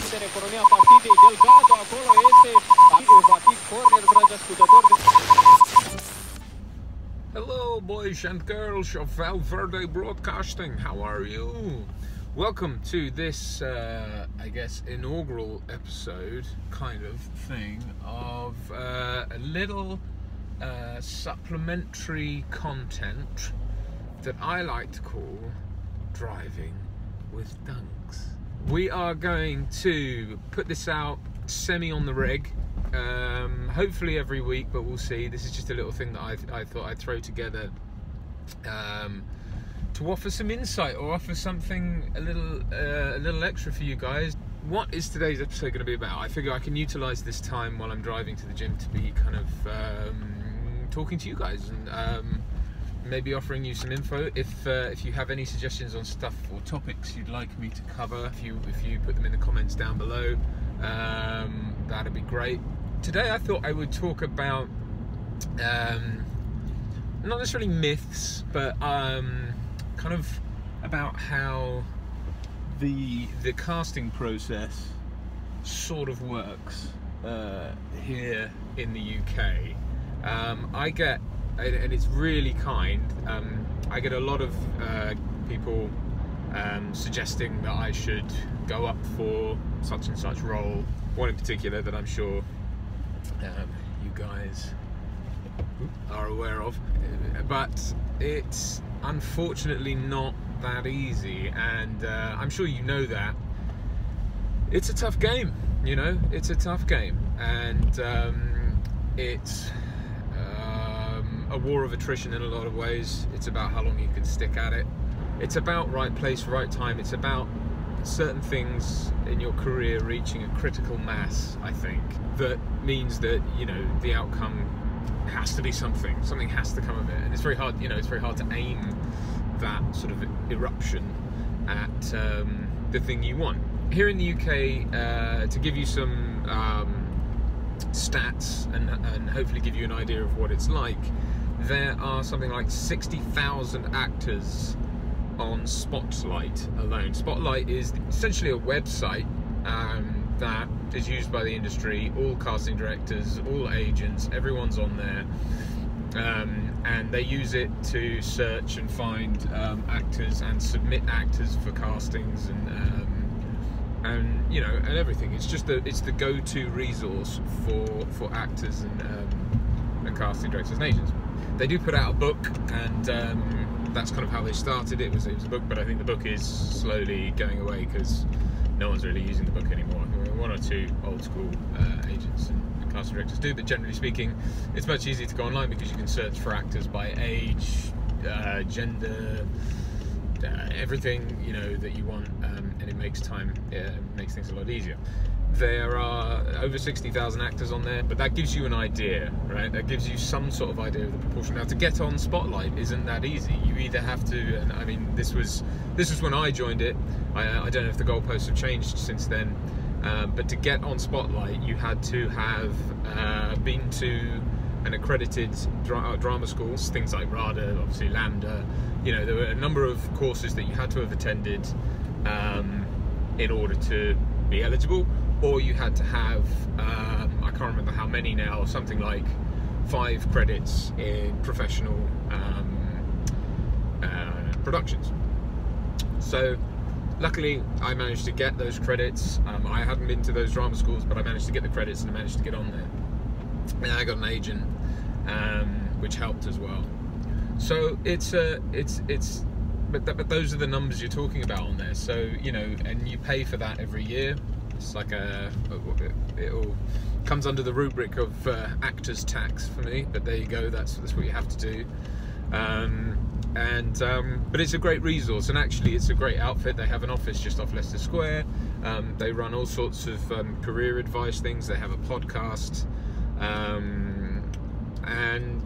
deschidere economia partidei. Delgado acolo este, va fi corner, dragi ascultători. Hello boys and girls of Valverde Broadcasting, how are you? Welcome to this, I guess, inaugural episode kind of thing of a little supplementary content that I like to call Driving with Dunks. We are going to put this out semi on the reg, hopefully every week, but we'll see. This is just a little thing that I thought I'd throw together to offer some insight or offer something a little extra for you guys. What is today's episode going to be about? I figure I can utilize this time while I'm driving to the gym to be kind of talking to you guys and maybe offering you some info. If you have any suggestions on stuff or topics you'd like me to cover, if you put them in the comments down below, that'd be great. Today I thought I would talk about not necessarily myths, but kind of about how the casting process sort of works here in the UK. I get, and it's really kind, I get a lot of people suggesting that I should go up for such and such role, one in particular that I'm sure you guys are aware of, but it's unfortunately not that easy, and I'm sure you know that. It's a tough game, you know, it's a tough game, and it's a war of attrition in a lot of ways. It's about how long you can stick at it. It's about right place, right time. It's about certain things in your career reaching a critical mass, I think, that means that, you know, the outcome has to be something has to come of it, and it's very hard, you know, it's very hard to aim that sort of eruption at the thing you want. Here in the UK, to give you some stats and hopefully give you an idea of what it's like, there are something like 60,000 actors on Spotlight alone. Spotlight is essentially a website that is used by the industry. All casting directors, all agents, everyone's on there, and they use it to search and find actors and submit actors for castings and you know, and everything. It's just it's the go-to resource for actors and casting directors and agents. They do put out a book, and that's kind of how they started. It was a book, but I think the book is slowly going away because no one's really using the book anymore. One or two old school agents and casting directors do, but generally speaking, it's much easier to go online because you can search for actors by age, gender, everything, you know, that you want, and it makes things a lot easier. There are over 60,000 actors on there, but that gives you an idea, right? That gives you some sort of idea of the proportion. Now, to get on Spotlight isn't that easy. You either have to, and I mean, this was when I joined it. I don't know if the goalposts have changed since then, but to get on Spotlight, you had to have been to an accredited drama schools, things like RADA, obviously Lambda. You know, there were a number of courses that you had to have attended in order to be eligible, or you had to have, I can't remember how many now, something like 5 credits in professional productions. So luckily I managed to get those credits. I hadn't been to those drama schools, but I managed to get the credits and I managed to get on there. And I got an agent, which helped as well. So but those are the numbers you're talking about on there. So, you know, and you pay for that every year. It's like it all comes under the rubric of actors tax for me, but there you go. That's what you have to do. But it's a great resource, and actually it's a great outfit. They have an office just off Leicester Square. They run all sorts of career advice things. They have a podcast, and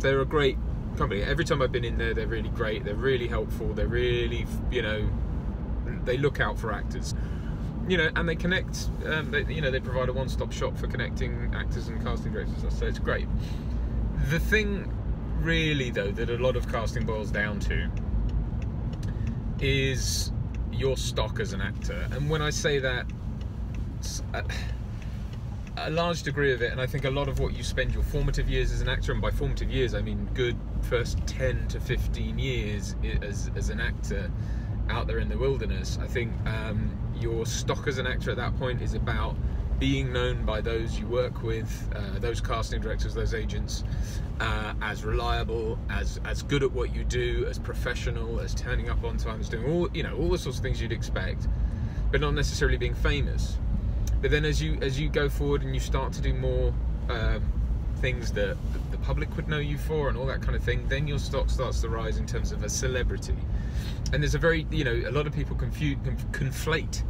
they're a great company. Every time I've been in there, they're really great. They're really helpful. They're really, you know, they look out for actors, you know, and they connect. They provide a one-stop shop for connecting actors and casting directors. So it's great. The thing really, though, that a lot of casting boils down to is your stock as an actor. And when I say that, a large degree of it, and I think a lot of what you spend your formative years as an actor, and by formative years I mean good first 10 to 15 years as an actor out there in the wilderness, I think your stock as an actor at that point is about being known by those you work with, those casting directors, those agents, as reliable, as good at what you do, as professional, as turning up on time, as doing all the sorts of things you'd expect, but not necessarily being famous. But then as you go forward and you start to do more things that the public would know you for and all that kind of thing, then your stock starts to rise in terms of a celebrity. And there's a very, a lot of people conflate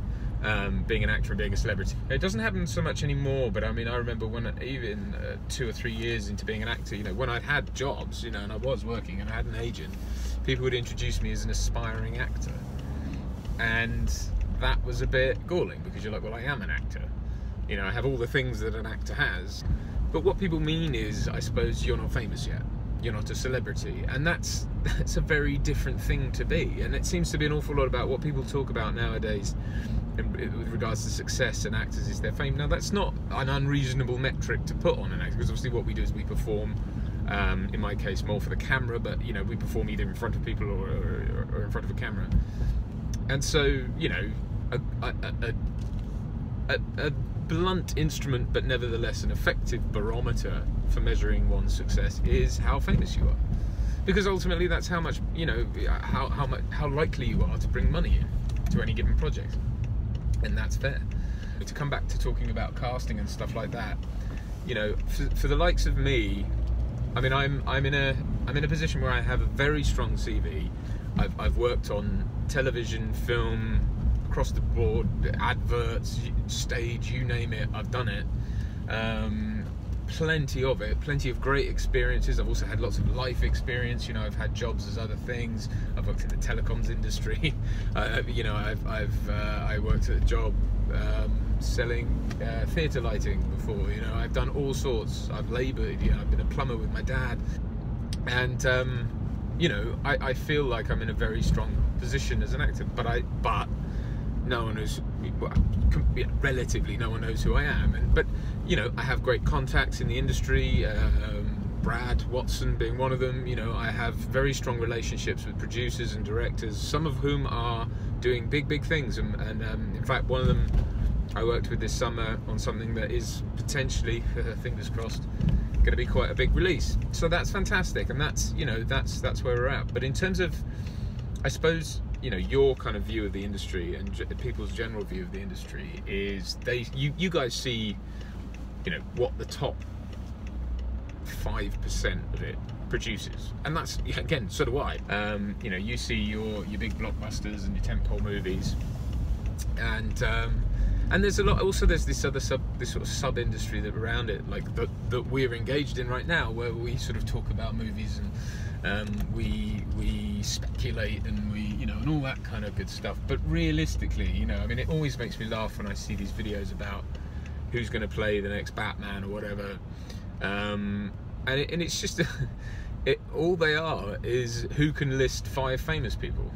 being an actor and being a celebrity. It doesn't happen so much anymore, but I mean, I remember when even 2 or 3 years into being an actor, when I'd had jobs, and I was working and I had an agent, people would introduce me as an aspiring actor. And that was a bit galling, because you're like, well, I am an actor. I have all the things that an actor has. But what people mean is, I suppose, you're not famous yet. You're not a celebrity. And that's a very different thing to be. And it seems to be an awful lot about what people talk about nowadays with regards to success and actors is their fame. Now, that's not an unreasonable metric to put on an actor, because obviously what we do is we perform, in my case, more for the camera, but, we perform either in front of people or in front of a camera. And so, a blunt instrument, but nevertheless an effective barometer for measuring one's success is how famous you are, because ultimately that's how much how likely you are to bring money in to any given project, and that's fair. To come back to talking about casting and stuff like that, for the likes of me, I mean, I'm in a position where I have a very strong CV. I've worked on television, film, across the board, adverts, stage, you name it, I've done it. Plenty of it, plenty of great experiences. I've also had lots of life experience. I've had jobs as other things. I've worked in the telecoms industry. I worked at a job selling theatre lighting before. I've done all sorts. I've laboured. I've been a plumber with my dad, and I feel like I'm in a very strong position as an actor. But no one knows, relatively no one knows who I am. But I have great contacts in the industry, Brad Watson being one of them. I have very strong relationships with producers and directors, some of whom are doing big things, and in fact one of them I worked with this summer on something that is potentially, fingers crossed, going to be quite a big release. So that's fantastic, and that's that's where we're at. But in terms of, I suppose, your kind of view of the industry and people's general view of the industry is you guys see, what the top 5% of it produces, and that's, again, so do I. You see your big blockbusters and your tentpole movies, and there's a lot. Also, there's this sort of sub industry that around it, like that we're engaged in right now, where we sort of talk about movies and we speculate and and all that kind of good stuff. But realistically, I mean, it always makes me laugh when I see these videos about who's going to play the next Batman or whatever, and it's just all they are is who can list 5 famous people,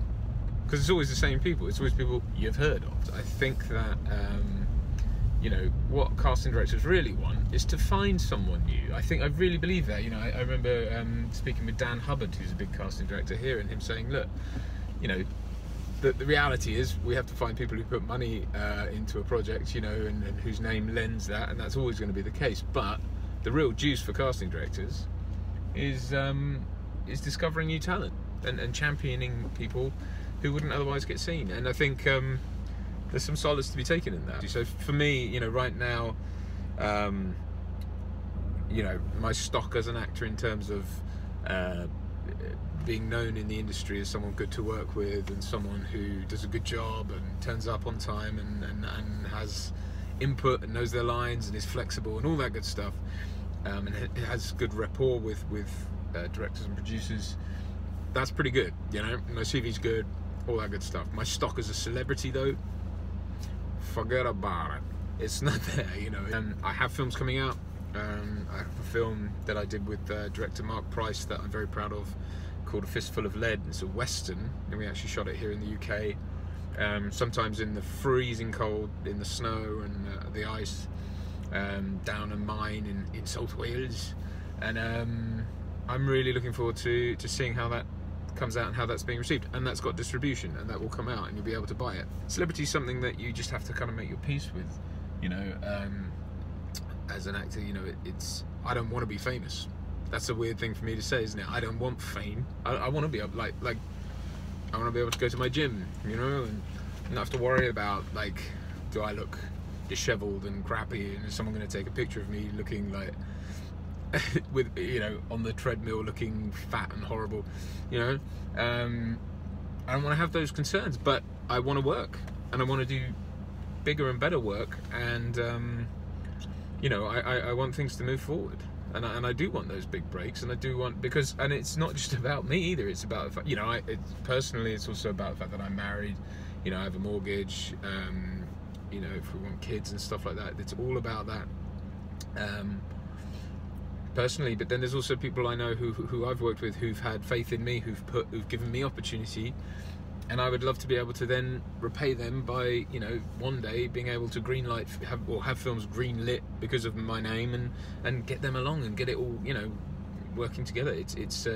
because it's always the same people. It's always people you've heard of. I think that what casting directors really want is to find someone new. I really believe that. I remember speaking with Dan Hubbard, who's a big casting director here, and him saying, look, the reality is we have to find people who put money into a project, and whose name lends that, and that's always going to be the case. But the real juice for casting directors is discovering new talent and championing people who wouldn't otherwise get seen. And I think there's some solace to be taken in that. So for me, right now, my stock as an actor in terms of being known in the industry as someone good to work with, and someone who does a good job and turns up on time and has input and knows their lines and is flexible and all that good stuff, and has good rapport with directors and producers, that's pretty good. My CV's good, all that good stuff. My stock as a celebrity, though, forget about it. It's not there. I have films coming out. I have a film that I did with director Mark Price that I'm very proud of, called A Fistful of Lead. It's a western, and we actually shot it here in the UK. sometimes in the freezing cold, in the snow and the ice, down a mine in South Wales, and I'm really looking forward to seeing how that comes out and how that's being received, and that's got distribution, and that will come out and you'll be able to buy it. Celebrity is something that you just have to kind of make your peace with, you know. As an actor, you know, I don't want to be famous. That's a weird thing for me to say, isn't it? I don't want fame. I want to be like I want to be able to go to my gym, you know, and not have to worry about, like, do I look disheveled and crappy, and is someone going to take a picture of me looking like with, you know, on the treadmill looking fat and horrible, you know. I don't want to have those concerns, but I want to work, and I want to do bigger and better work, and you know, I want things to move forward, and I do want those big breaks, and I do want, because, and it's not just about me either, it's about, you know, personally, it's also about the fact that I'm married, you know, I have a mortgage, you know, if we want kids and stuff like that, it's all about that, personally. But then there's also people I know who I've worked with who've had faith in me, who've given me opportunity, and I would love to be able to then repay them by, you know, one day being able to greenlight, have films greenlit because of my name, and get them along and get it all, you know, working together. It's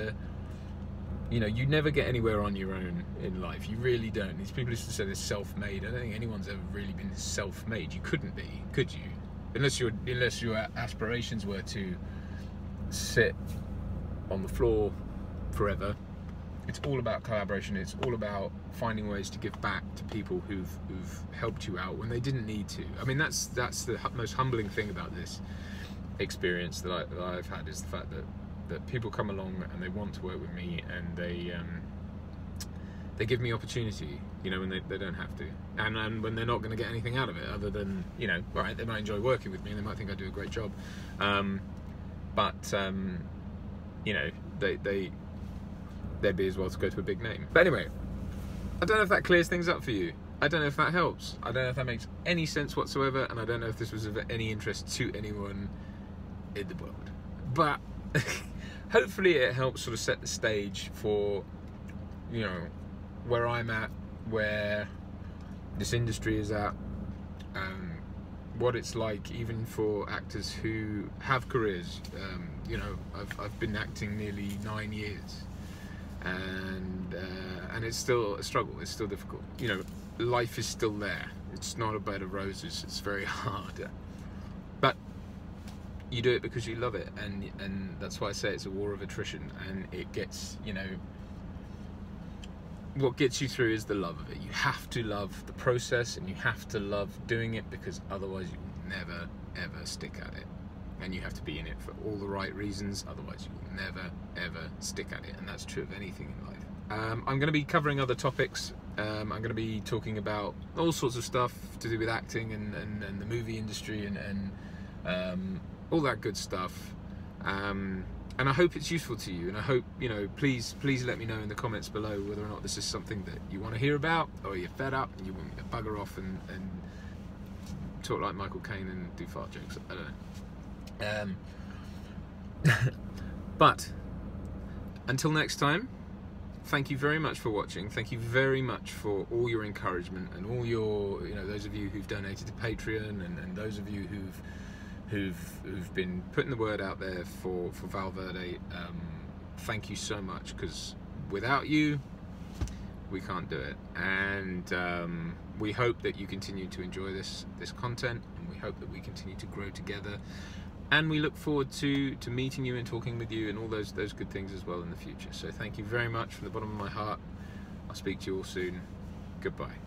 you know, you never get anywhere on your own in life. You really don't. These people used to say they're self-made. I don't think anyone's ever really been self-made. You couldn't be, could you? Unless your aspirations were to sit on the floor forever. It's all about collaboration. It's all about finding ways to give back to people who've helped you out when they didn't need to. I mean, that's the most humbling thing about this experience that I've had, is the fact that people come along and they want to work with me, and they give me opportunity, you know, when they don't have to, and when they're not going to get anything out of it other than, you know, right, they might enjoy working with me and they might think I do a great job, but you know, they'd be as well to go to a big name. But anyway, I don't know if that clears things up for you. I don't know if that helps. I don't know if that makes any sense whatsoever, and I don't know if this was of any interest to anyone in the world. But hopefully it helps sort of set the stage for, you know, where I'm at, where this industry is at, what it's like even for actors who have careers. You know, I've been acting nearly 9 years, and it's still a struggle. It's still difficult. You know, life is still there. It's not a bed of roses. It's very hard, but you do it because you love it, and that's why I say it's a war of attrition, and it gets, you know, what gets you through is the love of it. You have to love the process, and you have to love doing it, because otherwise you will never ever stick at it, and you have to be in it for all the right reasons, otherwise you will never ever stick at it, and that's true of anything in life. I'm going to be covering other topics. I'm going to be talking about all sorts of stuff to do with acting and the movie industry and all that good stuff, and I hope it's useful to you, and I hope, you know, please let me know in the comments below whether or not this is something that you want to hear about, or you're fed up and you want me to bugger off and talk like Michael Caine and do fart jokes. I don't know. But until next time, thank you very much for watching. Thank you very much for all your encouragement and all your, you know, those of you who've donated to Patreon, and those of you who've been putting the word out there for Valverde. Thank you so much, because without you we can't do it, and we hope that you continue to enjoy this content, and we hope that we continue to grow together, and we look forward to meeting you and talking with you and all those good things as well in the future. So thank you very much from the bottom of my heart. I'll speak to you all soon. Goodbye.